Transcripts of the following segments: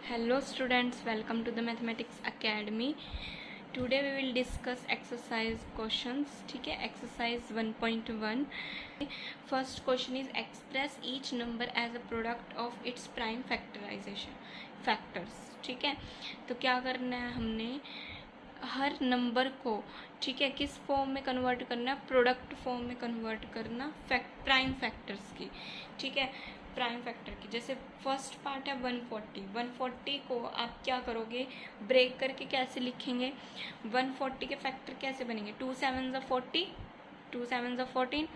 Hello students, welcome to the Mathematics Academy. Today we will discuss exercise questions. ठीक है, exercise 1.1. First question is express each number as a product of its prime factorization factors. ठीक है, तो क्या करना है, हमने हर number को ठीक है किस फॉर्म में कन्वर्ट करना है, प्रोडक्ट फॉर्म में कन्वर्ट करना प्राइम फैक्टर्स की. ठीक है, प्राइम फैक्टर की. जैसे फर्स्ट पार्ट है 140 को आप क्या करोगे, ब्रेक करके कैसे लिखेंगे, 140 के फैक्टर कैसे बनेंगे, 2 7 40, 2 7 14.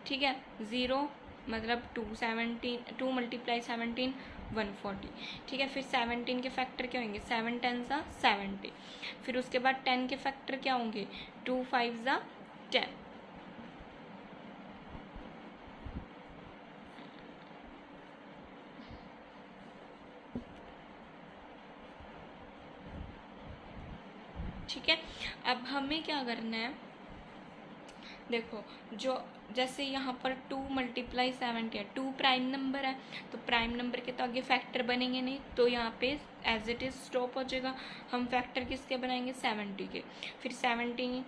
ठीक है, 0 मतलब 2 मल्टीप्लाई 17 140. ठीक है, फिर 17 के फैक्टर क्या होंगे, 7 10 70. फिर उसके बाद 10 के फैक्टर क्या होंगे, 2 5 10. ठीक है, अब हमें क्या करना है, देखो जो जैसे यहाँ पर 2 मल्टीप्लाई 70 है, 2 प्राइम नंबर है तो प्राइम नंबर के तो आगे फैक्टर बनेंगे नहीं, तो यहाँ पे एज इट इज स्टॉप हो जाएगा. हम फैक्टर किसके बनाएंगे, 70 के. फिर 70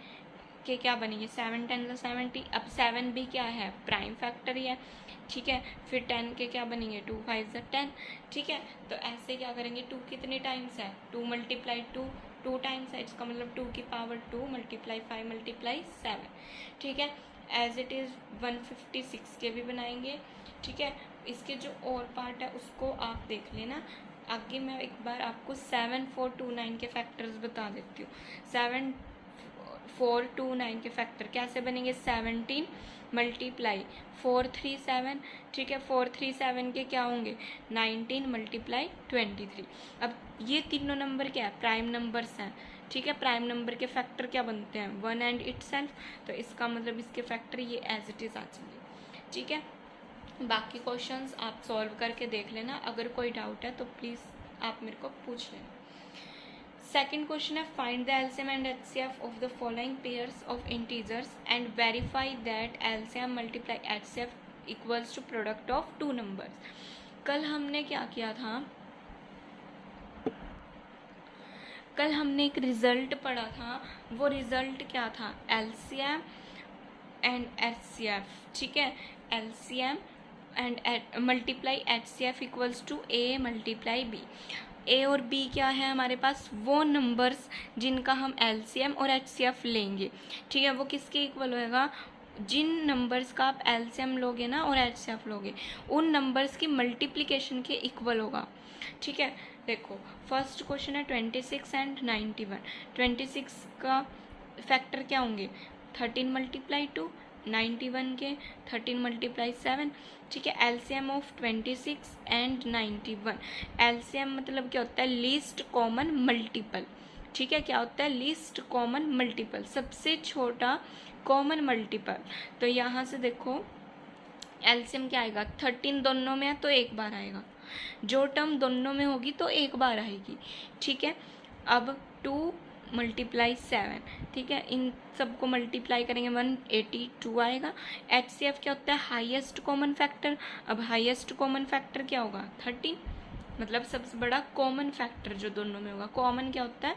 के क्या बनेंगे, 7 10 70. अब 7 भी क्या है, प्राइम फैक्टर ही है. ठीक है, फिर 10 के क्या बनेंगे, 2 5 10. ठीक है, तो ऐसे क्या करेंगे, 2 कितने टाइम्स है, 2 मल्टीप्लाई 2 टाइम्स है, इसका मतलब 2 की पावर 2 मल्टीप्लाई 5 मल्टीप्लाई 7. ठीक है, एज इट इज़ 156 के भी बनाएंगे. ठीक है, इसके जो और पार्ट है उसको आप देख लेना. आगे मैं एक बार आपको 7429 के फैक्टर्स बता देती हूँ. 7429 के फैक्टर कैसे बनेंगे, 17 मल्टीप्लाई 437. ठीक है, 437 के क्या होंगे, 19 मल्टीप्लाई 23. अब ये तीनों नंबर क्या है, प्राइम नंबर्स हैं. ठीक है, प्राइम नंबर के फैक्टर क्या बनते हैं, 1 एंड इटसेल्फ. तो इसका मतलब इसके फैक्टर ये एज इट इज़ आ जाएंगे. ठीक है, बाकी क्वेश्चंस आप सॉल्व करके देख लेना. अगर कोई डाउट है तो प्लीज़ आप मेरे को पूछ लेना. सेकेंड क्वेश्चन है, find the LCM and HCF of the following pairs of integers and verify that LCM multiply HCF equals to product of two numbers. कल हमने क्या किया था, कल हमने एक रिजल्ट पढ़ा था. वो रिजल्ट क्या था, एलसीएम एंड एचसीएफ. ठीक है, LCM and multiply HCF equals to A multiply B. A और बी क्या है हमारे पास, वो नंबर्स जिनका हम एलसीएम और एचसीएफ लेंगे. ठीक है, वो किसके इक्वल होएगा, जिन नंबर्स का आप एलसीएम लोगे ना और एचसीएफ लोगे उन नंबर्स की मल्टीप्लिकेशन के इक्वल होगा. ठीक है, देखो फर्स्ट क्वेश्चन है 26 एंड 91. 26 का फैक्टर क्या होंगे, 13 मल्टीप्लाई 2, 91 के 13 मल्टीप्लाई 7. ठीक है, एलसीएम ऑफ 26 एंड 91. एलसीएम मतलब क्या होता है, लीस्ट कॉमन मल्टीपल. ठीक है, क्या होता है, लीस्ट कॉमन मल्टीपल, सबसे छोटा कॉमन मल्टीपल. तो यहाँ से देखो एलसीएम क्या आएगा, 13 दोनों में है तो एक बार आएगा, जो टर्म दोनों में होगी तो एक बार आएगी. ठीक है, अब 2 मल्टीप्लाई 7. ठीक है, इन सबको मल्टीप्लाई करेंगे 182 आएगा. एचसीएफ क्या होता है, हाईएस्ट कॉमन फैक्टर. अब हाईएस्ट कॉमन फैक्टर क्या होगा, 13, मतलब सबसे बड़ा कॉमन फैक्टर जो दोनों में होगा. कॉमन क्या होता है,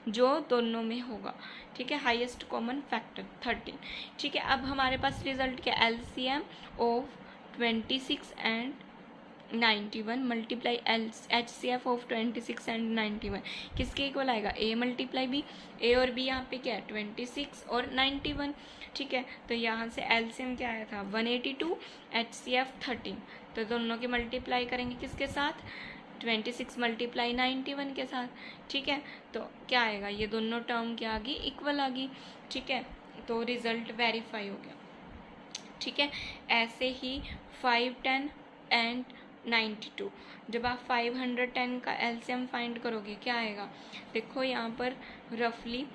जो दोनों में होगा. ठीक है, हाईएस्ट कॉमन फैक्टर 13. ठीक है, अब हमारे पास रिजल्ट क्या, LCM of 26 and 91 multiply HCF of 26 and 91 किसके इक्वल आएगा, ए मल्टीप्लाई बी. ए और बी यहाँ पे क्या है, 26 और 91. ठीक है, तो यहाँ से एलसीएम क्या आया था, 182, एचसीएफ 13. तो दोनों के मल्टीप्लाई करेंगे किसके साथ, 26 मल्टीप्लाई 91 के साथ. ठीक है, तो क्या आएगा, ये दोनों टर्म क्या आ गई, इक्वल आ गई. ठीक है, तो रिजल्ट वेरीफाई हो गया. ठीक है, ऐसे ही 5 10 एंड 92. जब आप 510 का एलसीएम फाइंड करोगे क्या आएगा, देखो यहाँ पर रफली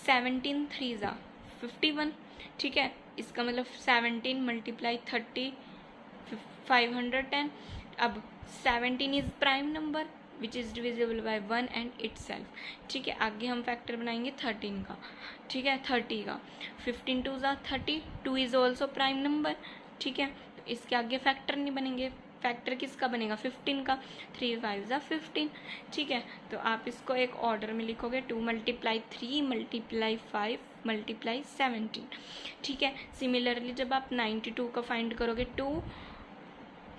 17 3 51. ठीक है, इसका मतलब 17 मल्टीप्लाई 30 510. अब 17 is prime number which is divisible by 1 and itself. ठीक है, आगे हम फैक्टर बनाएंगे 13 का. ठीक है, 30 का 15 2 30, 2 इज़ ऑल्सो प्राइम नंबर. ठीक है, तो इसके आगे फैक्टर नहीं बनेंगे, फैक्टर किसका बनेगा 15 का, 3 5 ज़ा 15, ठीक है। तो आप इसको एक ऑर्डर में लिखोगे 2 × 3 × 5 × 17, ठीक है। सिमिलरली जब आप 92 का फाइंड करोगे 2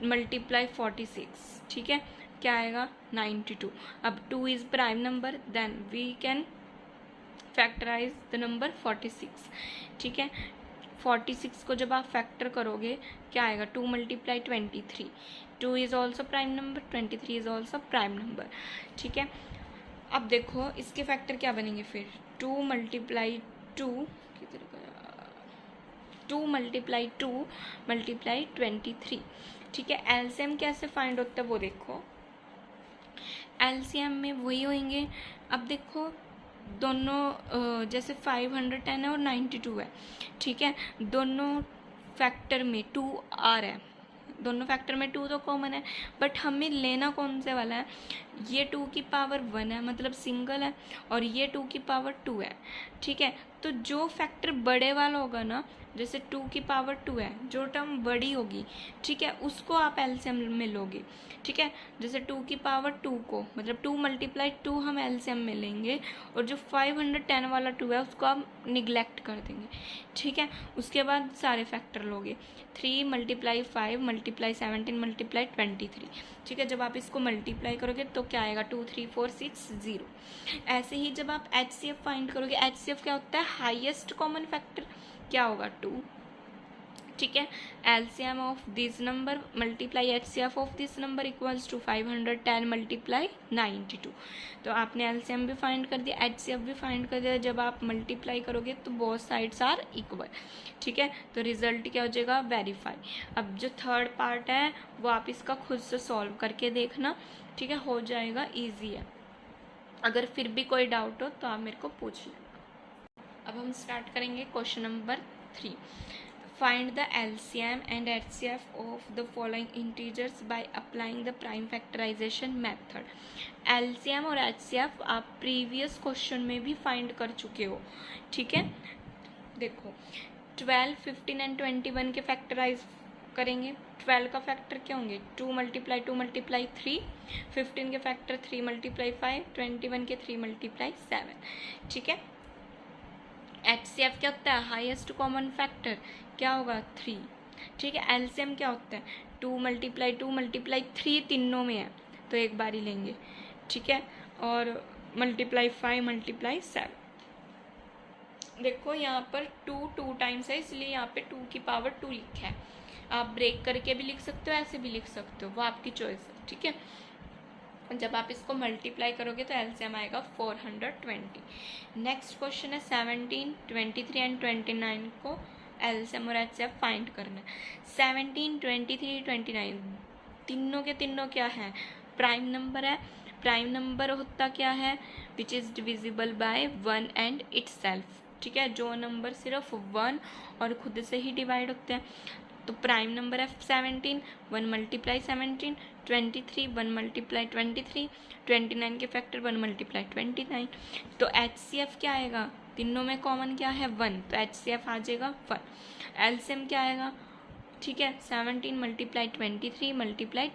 × 46, ठीक है, क्या आएगा 92। अब 2 is prime number, then we can factorise the number 46, ठीक है। 46 को जब आप फैक्टर करोगे क्या आएगा 2 × 23, 2 is also prime number, 23 is also prime number, ठीक है। अब देखो इसके फैक्टर क्या बनेंगे फिर 2 × 2 2 × 2 × 23, ठीक है। एलसीएम कैसे फाइंड होता है वो देखो, एलसीएम में वही होंगे। अब देखो दोनों जैसे 510 है और 92 है, ठीक है, दोनों फैक्टर में 2 आ रहा है, दोनों फैक्टर में 2 तो कॉमन है, बट हमें लेना कौन से वाला है, ये 2 की पावर 1 है मतलब सिंगल है, और ये 2 की पावर 2 है, ठीक है। तो जो फैक्टर बड़े वाला होगा ना, जैसे 2 की पावर 2 है, जो टर्म बड़ी होगी, ठीक है, उसको आप एलसीएम में लोगे, ठीक है। जैसे 2 की पावर 2 को मतलब 2 × 2 हम एलसीएम में लेंगे, और जो 510 वाला 2 है उसको आप निगलेक्ट कर देंगे, ठीक है। उसके बाद सारे फैक्टर लोगे 3 × 5 × 17 × 23, ठीक है। जब आप इसको मल्टीप्लाई करोगे तो क्या आएगा 2 3 4 6 0। ऐसे ही जब आप एचसीएफ फाइंड करोगे, एचसीएफ क्या होता है हाईएस्ट कॉमन फैक्टर, क्या होगा 2, ठीक है। LCM of this number multiply HCF of this number equals to 510 × 92। तो आपने एलसीएम भी फाइंड कर दिया, एचसीएफ भी फाइंड कर दिया। जब आप मल्टीप्लाई करोगे तो बोथ साइड्स आर इक्वल, ठीक है। तो रिजल्ट क्या हो जाएगा वेरीफाई। अब जो थर्ड पार्ट है वो आप इसका खुद से सॉल्व करके देखना, ठीक है, हो जाएगा, ईजी है। अगर फिर भी कोई डाउट हो तो आप मेरे को पूछ लेना। अब हम स्टार्ट करेंगे question number 3। Find the LCM and HCF of the following integers by applying the prime factorization method। LCM और HCF आप प्रीवियस क्वेश्चन में भी फाइंड कर चुके हो, ठीक है। देखो 12, 15 एंड 21 के फैक्टराइज करेंगे। 12 का फैक्टर क्या होंगे 2 × 2 × 3, 15 के फैक्टर 3 × 5, 21 के 3 × 7, ठीक है। HCF क्या होता है हाईएस्ट कॉमन फैक्टर, क्या होगा 3, ठीक है। एलसीएम क्या होता है 2 × 2 × 3 तीनों में है तो एक बार ही लेंगे, ठीक है, और × 5 × 7। देखो यहाँ पर 2 टाइम्स है इसलिए यहाँ पे 2 की पावर 2 लिखा है। आप ब्रेक करके भी लिख सकते हो, ऐसे भी लिख सकते हो, वो आपकी चॉइस है, ठीक है। जब आप इसको मल्टीप्लाई करोगे तो एलसीएम आएगा 420। नेक्स्ट क्वेश्चन है 17, 23 एंड 29 को एलसीएम और एचसीएफ फाइंड करना है। 17, 23, 29 तीनों के तीनों क्या है प्राइम नंबर है। प्राइम नंबर होता क्या है which is divisible by 1 and itself, ठीक है, जो नंबर सिर्फ 1 और खुद से ही डिवाइड होते हैं। तो प्राइम नंबर है 17, 1 × 17, 23, 1 × 23, 29 के फैक्टर 1 × 29। तो एचसीएफ क्या आएगा तीनों में कॉमन क्या है 1, तो एचसीएफ आ जाएगा 1। एलसीएम क्या आएगा, ठीक है, 17 × 23 ×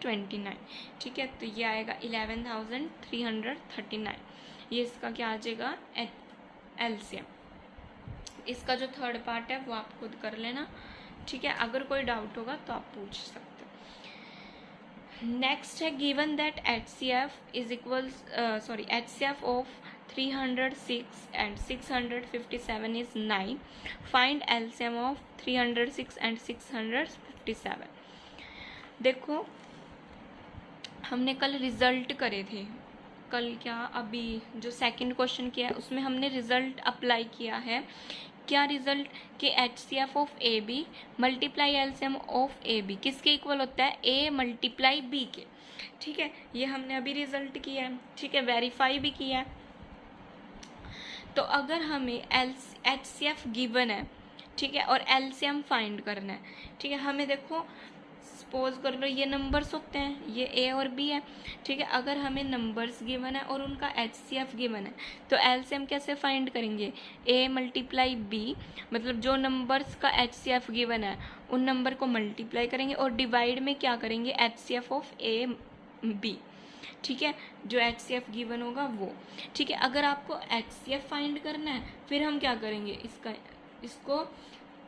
29, ठीक है, तो ये आएगा 11,339। ये इसका क्या आ जाएगा एलसीएम। इसका जो थर्ड पार्ट है वो आप खुद कर लेना, ठीक है। अगर कोई डाउट होगा तो आप पूछ सकते हो। नेक्स्ट है given that HCF is equals HCF of 306 and 657 is 9। Find LCM of 306 and 657। देखो हमने कल रिजल्ट करे थे, कल क्या अभी जो सेकंड क्वेश्चन किया है उसमें हमने रिजल्ट अप्लाई किया है। क्या रिजल्ट कि HCF of A B multiply LCM of A B किसके इक्वल होता है ए × बी के, ठीक है। ये हमने अभी रिजल्ट किया है, ठीक है, वेरीफाई भी किया है। तो अगर हमें एचसीएफ गिवन है, ठीक है, और एलसीएम फाइंड करना है, ठीक है, हमें देखो सपोज कर लो ये नंबर्स होते हैं, ये ए और बी है, ठीक है। अगर हमें नंबर्स गिवन है और उनका HCF गिवन है तो एलसीएम कैसे फाइंड करेंगे, ए मल्टीप्लाई बी, मतलब जो नंबर्स का HCF गिवन है उन नंबर को मल्टीप्लाई करेंगे और डिवाइड में क्या करेंगे, HCF ऑफ ए बी, ठीक है, जो HCF गिवन होगा वो, ठीक है। अगर आपको HCF फाइंड करना है फिर हम क्या करेंगे, इसको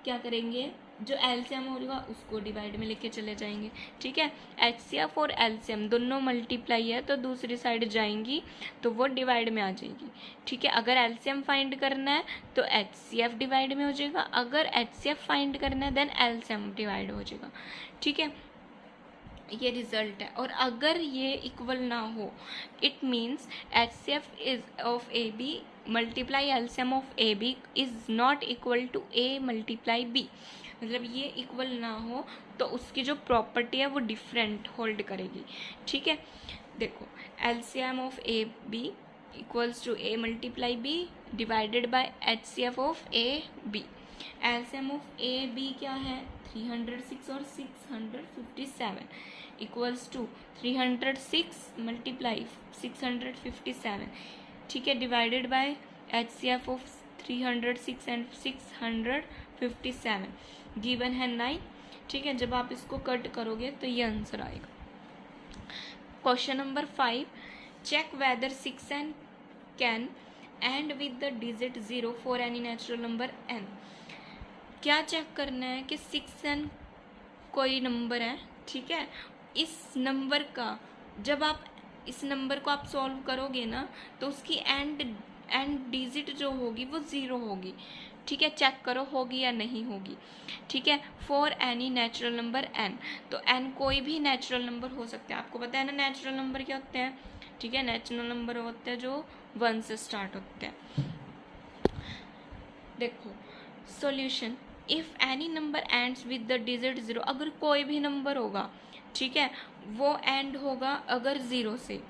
क्या करेंगे, जो एलसीएम होगा उसको डिवाइड में लेके चले जाएंगे, ठीक है। HCF और एलसीएम दोनों मल्टीप्लाई है तो दूसरी साइड जाएंगी तो वो डिवाइड में आ जाएगी, ठीक है। अगर एलसीएम फाइंड करना है तो HCF डिवाइड में हो जाएगा, अगर HCF फाइंड करना है देन एलसीएम डिवाइड हो जाएगा, ठीक है। ये रिजल्ट है। और अगर ये इक्वल ना हो it means HCF is of A B multiply LCM of A B is not equal to A multiply B, मतलब ये इक्वल ना हो तो उसकी जो प्रॉपर्टी है वो डिफरेंट होल्ड करेगी, ठीक है। देखो LCM of A B equals to A multiply B divided by HCF of A B. LCM of A B क्या है, 306 और 657 इक्वल्स टू 306 मल्टीप्लाई 657, ठीक है, divided by HCF of 306 and 657 given है 9, ठीक है। जब आप इसको कट करोगे तो ये आंसर आएगा। Question number 5, check whether 6n can end with the digit 0 for any natural number n। क्या चेक करना है कि 6n कोई नंबर है, ठीक है। इस नंबर का जब आप इस नंबर को आप सॉल्व करोगे ना तो उसकी एंड डिजिट जो होगी वो 0 होगी, ठीक है। चेक करो होगी या नहीं होगी, ठीक है। For any natural number n, तो n कोई भी नेचुरल नंबर हो सकता है। आपको पता है ना नेचुरल नंबर क्या होते हैं, ठीक है। नेचुरल नंबर होते हैं जो 1 से स्टार्ट होते हैं। देखो solution, if any number ends with the digit 0, अगर कोई भी नंबर होगा, ठीक है, वो एंड होगा अगर 0 से,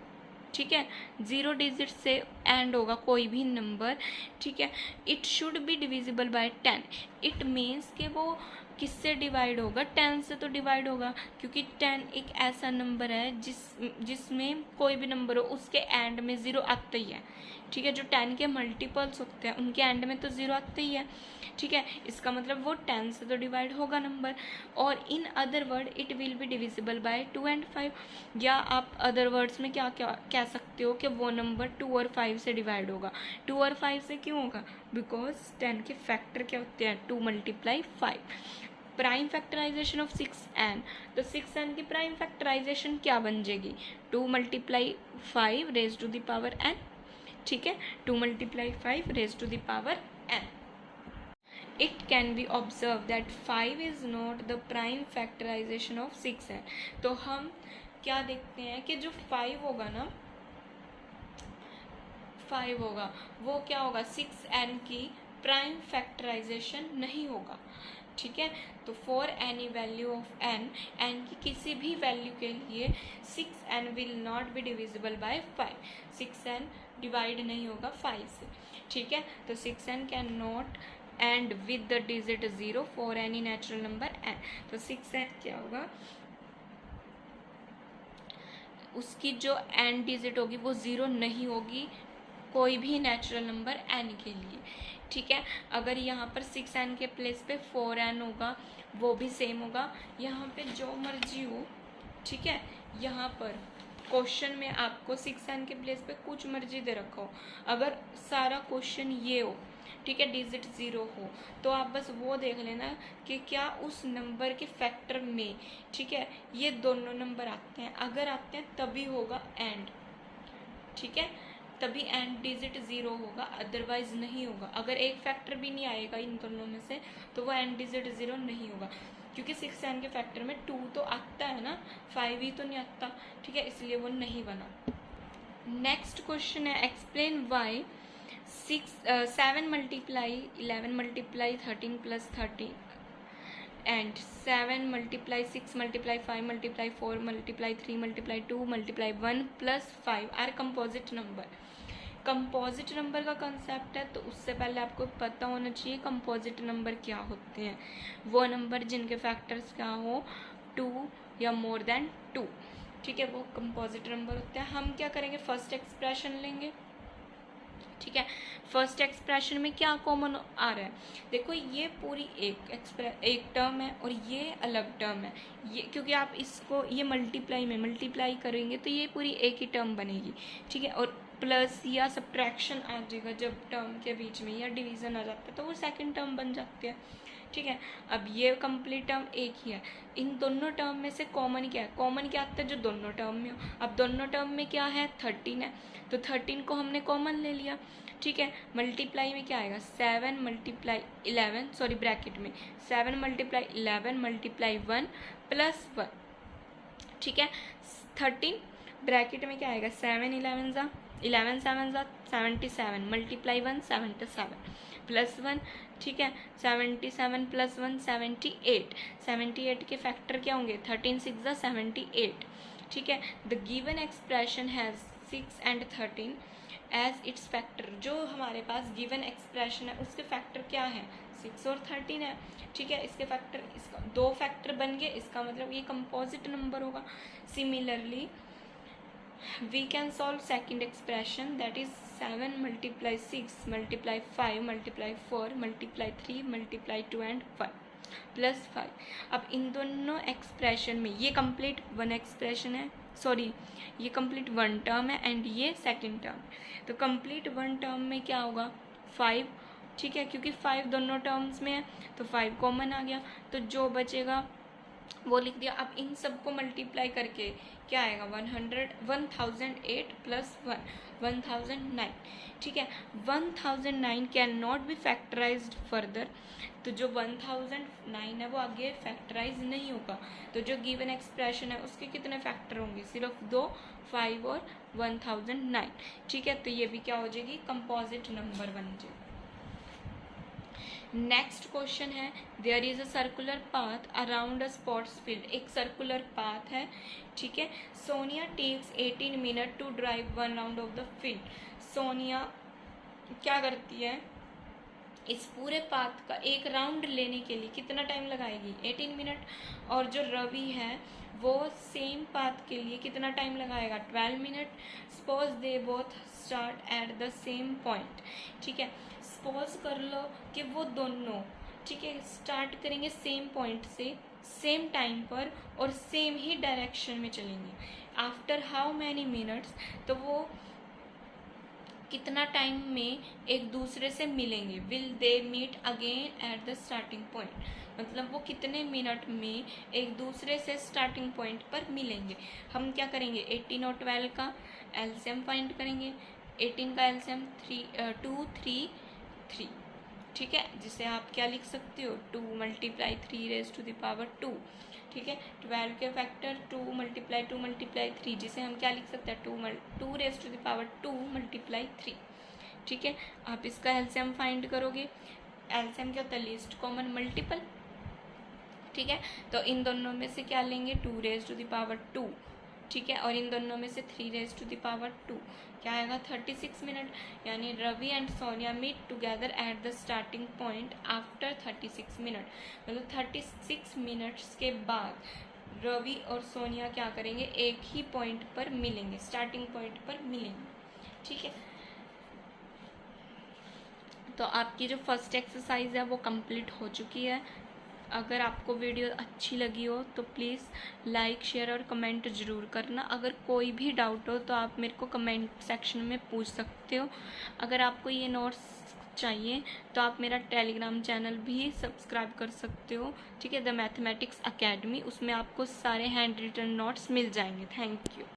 ठीक है, 0 डिजिट से एंड होगा कोई भी नंबर, ठीक है। It should be divisible by 10, it means कि वो किससे डिवाइड होगा, 10 से तो डिवाइड होगा, क्योंकि 10 एक ऐसा नंबर है जिसमें कोई भी नंबर हो उसके एंड में 0 आता ही है, ठीक है। जो 10 के मल्टीपल्स होते हैं उनके एंड में तो 0 आता ही है, ठीक है। इसका मतलब वो 10 से तो डिवाइड होगा नंबर। और in other word it will be divisible by 2 and 5, या आप अदर वर्ड्स में क्या क्या कह सकते हो कि वो नंबर 2 और 5 से डिवाइड होगा। 2 और 5 से क्यों होगा, बिकॉज 10 के फैक्टर क्या होते हैं, 2 multiply 5। Prime factorization of 6n, तो 6n की प्राइम फैक्टराइजेशन क्या बन जाएगी, 2 multiply 5 raise to the power n, ठीक है, 2 multiply 5 raise to the power n। It can be observed that 5 is not the prime factorization of 6n। तो हम क्या देखते हैं कि जो 5 होगा ना, 5 होगा वो क्या होगा, 6n की प्राइम फैक्टराइजेशन नहीं होगा, ठीक है। तो for any value of n, n की किसी भी वैल्यू के लिए 6n will not be divisible by 5, 6n divide नहीं होगा 5 से, ठीक है। तो 6n can not and with the digit 0 for any natural number n। तो 6n क्या होगा, उसकी जो एंड डिजिट होगी वो 0 नहीं होगी कोई भी नेचुरल नंबर n के लिए, ठीक है। अगर यहाँ पर 6n के प्लेस पे 4n होगा वो भी सेम होगा, यहाँ पे जो मर्जी हो, ठीक है। यहाँ पर क्वेश्चन में आपको 6n के प्लेस पे कुछ मर्जी दे रखा हो, अगर सारा क्वेश्चन ये हो, ठीक है, डिजिट 0 हो, तो आप बस वो देख लेना कि क्या उस नंबर के फैक्टर में, ठीक है, ये दोनों नंबर आते हैं। अगर आते हैं तभी होगा एंड, ठीक है, तभी एंड डिजिट 0 होगा, अदरवाइज नहीं होगा। अगर एक फैक्टर भी नहीं आएगा इन दोनों में से तो वो एंड डिजिट 0 नहीं होगा, क्योंकि 6n के फैक्टर में 2 तो आता है ना, 5 ही तो नहीं आता, ठीक है, इसलिए वो नहीं बना। नेक्स्ट क्वेश्चन है, explain why 7 multiply 11 multiply 13 plus 13 and 7 multiply 6 multiply 5 multiply 4 multiply 3 multiply 2 multiply 1 plus 5 are composite number. Composite number का कंसेप्ट है तो उससे पहले आपको पता होना चाहिए कंपोजिट नंबर क्या होते हैं। वो नंबर जिनके फैक्टर्स क्या हो, 2, या मोर देन 2, ठीक है, वो कंपोजिट नंबर होता है। हम क्या करेंगे, फर्स्ट एक्सप्रेशन लेंगे, ठीक है। फर्स्ट एक्सप्रेशन में क्या कॉमन आ रहा है, देखो ये पूरी एक टर्म है और ये अलग टर्म है, ये क्योंकि आप इसको ये मल्टीप्लाई करेंगे तो ये पूरी एक ही टर्म बनेगी, ठीक है। और प्लस या सब्ट्रैक्शन आ जाएगा जब टर्म के बीच में, या डिवीजन आ जाता है तो वो सेकंड टर्म बन जाती है, ठीक है। अब ये कंप्लीट टर्म एक ही है, इन दोनों टर्म में से कॉमन क्या है, कॉमन क्या आता है जो दोनों टर्म में हो। अब दोनों टर्म में क्या है, 13 है, तो 13 को हमने कॉमन ले लिया, ठीक है। मल्टीप्लाई में क्या आएगा, 7 मल्टीप्लाई 11, सॉरी ब्रैकेट में 7 मल्टीप्लाई 11 मल्टीप्लाई 1 प्लस 1, ठीक है। 13 ब्रैकेट में क्या आएगा, 7 11 जा 77 मल्टीप्लाई 1 77 प्लस 1, ठीक है। 77 प्लस 1 78 के फैक्टर क्या होंगे, 13 6 जा 78, ठीक है। The given expression has 6 and 13 as its factor, जो हमारे पास गिवन एक्सप्रेशन है उसके फैक्टर क्या है, 6 और 13 है, ठीक है। इसके फैक्टर, इसका 2 फैक्टर बन गए, इसका मतलब ये कंपोजिट नंबर होगा। Similarly we can solve second expression, that is 7 multiply 6 multiply 5 multiply 4 multiply 3 multiply 2 and 1 plus 5। अब इन दोनों एक्सप्रेशन में ये कंप्लीट वन एक्सप्रेशन है, सॉरी ये कंप्लीट वन टर्म है एंड ये सेकंड टर्म, तो कंप्लीट वन टर्म में क्या होगा, 5, ठीक है, क्योंकि 5 दोनों टर्म्स में है तो 5 कॉमन आ गया, तो जो बचेगा वो लिख दिया। अब इन सबको मल्टीप्लाई करके क्या आएगा, 1008 प्लस 1 1009, ठीक है। 1009 can not be factorised further, तो जो 1009 है वो आगे फैक्टराइज नहीं होगा, तो जो गिवन एक्सप्रेशन है उसके कितने फैक्टर होंगे, सिर्फ 2, 5 और 1009, ठीक है। तो ये भी क्या हो जाएगी, कंपोजिट नंबर बन जाएगी। नेक्स्ट क्वेश्चन है, there is a circular path around a sports field, एक सर्कुलर पाथ है, ठीक है। Sonia takes 18 minute to drive 1 round of the field, Sonia क्या करती है, इस पूरे पाथ का एक राउंड लेने के लिए कितना टाइम लगाएगी, 18 मिनट, और जो रवि है वो सेम पाथ के लिए कितना टाइम लगाएगा, 12 minute. Suppose they both start at the same point, ठीक है। सपोज कर लो कि वो दोनों, ठीक है, स्टार्ट करेंगे सेम पॉइंट से सेम टाइम पर और सेम ही डायरेक्शन में चलेंगे। आफ्टर हाउ मैनी मिनट्स, तो वो कितना टाइम में एक दूसरे से मिलेंगे, will they meet again at the starting point, मतलब वो कितने मिनट में एक दूसरे से स्टार्टिंग पॉइंट पर मिलेंगे। हम क्या करेंगे, 18 और 12 का एलसीएम फाइंड करेंगे। 18 का एलसीएम 2 3 3, ठीक है, जिसे आप क्या लिख सकते हो, 2 multiply 3 raise to the power 2, ठीक है। 12 के फैक्टर 2 मल्टीप्लाई 3, जिसे हम क्या लिख सकते हैं, 2 raise to the power 2 multiply 3, ठीक है। आप इसका एलसीएम फाइंड करोगे, एलसीएम क्या होता है, लीस्ट कॉमन मल्टीपल, ठीक है। तो इन दोनों में से क्या लेंगे, 2 रेज टू द पावर 2, ठीक है, और इन दोनों में से 3 रेज टू द पावर 2, क्या आएगा, 36 मिनट, यानी Ravi and Sonia meet together at the starting point after 36 minute, मतलब 36 मिनट्स के बाद रवि और सोनिया क्या करेंगे, एक ही पॉइंट पर मिलेंगे, स्टार्टिंग पॉइंट पर मिलेंगे, ठीक है। तो आपकी जो फर्स्ट एक्सरसाइज है वो कंप्लीट हो चुकी है। अगर आपको वीडियो अच्छी लगी हो तो प्लीज़ लाइक शेयर और कमेंट ज़रूर करना। अगर कोई भी डाउट हो तो आप मेरे को कमेंट सेक्शन में पूछ सकते हो। अगर आपको ये नोट्स चाहिए तो आप मेरा टेलीग्राम चैनल भी सब्सक्राइब कर सकते हो, ठीक है, द मैथमेटिक्स अकेडमी, उसमें आपको सारे हैंड रिटन नोट्स मिल जाएंगे। Thank you.